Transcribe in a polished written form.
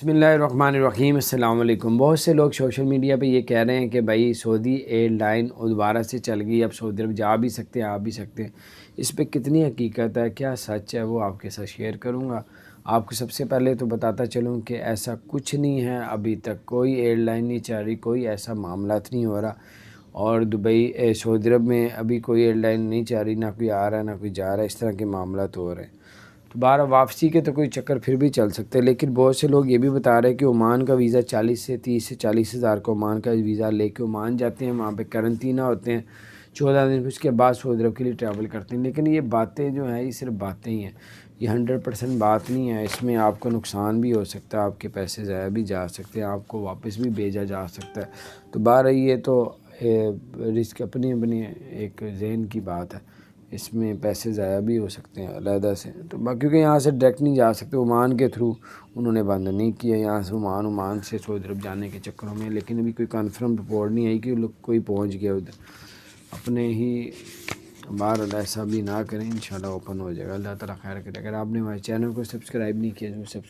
बिस्मिल्लाहिर्रहमानिर्रहीम अस्सलाम वालेकुम। बहुत से लोग सोशल मीडिया पे ये कह रहे हैं कि भाई सऊदी एयरलाइन दोबारा से चल गई, अब सऊदी अरब जा भी सकते हैं, आ भी सकते हैं। इस पे कितनी हकीकत है, क्या सच है, वो आपके साथ शेयर करूँगा। आपको सबसे पहले तो बताता चलूँ कि ऐसा कुछ नहीं है, अभी तक कोई एयरलाइन नहीं चल रही, कोई ऐसा मामला नहीं हो रहा। और दुबई सऊदी अरब में अभी कोई एयरलाइन नहीं चल रही, ना कोई आ रहा है ना कोई जा रहा है, इस तरह के मामला तो हो रहे हैं। तो बारह वापसी के तो कोई चक्कर फिर भी चल सकते हैं, लेकिन बहुत से लोग ये भी बता रहे हैं कि ओमान का वीज़ा 30 से 40 हज़ार का ओमान का वीज़ा लेके ओमान जाते हैं, वहाँ पे करंटीना होते हैं 14 दिन, उसके बाद सऊदी अरब के लिए ट्रैवल करते हैं। लेकिन ये बातें जो हैं ये सिर्फ बातें ही हैं, ये 100% बात नहीं है। इसमें आपको नुकसान भी हो सकता है, आपके पैसे ज़ाया भी जा सकते हैं, आपको वापस भी भेजा जा सकता है। तो बारह ये तो रिस्क अपनी अपनी एक जहन की बात है, इसमें पैसे ज़ाया भी हो सकते हैं अलहदा से। तो क्योंकि यहाँ से डायरेक्ट नहीं जा सकते, ओमान के थ्रू उन्होंने बंद नहीं किया यहाँ से ओमान से सऊदी अरब जाने के चक्करों में। लेकिन अभी कोई कन्फर्म रिपोर्ट नहीं आई कि लोग कोई पहुँच गया उधर। अपने ही बाहर ऐसा भी ना करें, इंशाल्लाह ओपन हो जाएगा। अल्लाह ताला खैर करे। अगर आपने हमारे चैनल को सब्सक्राइब नहीं किया तो सब्सक्राइब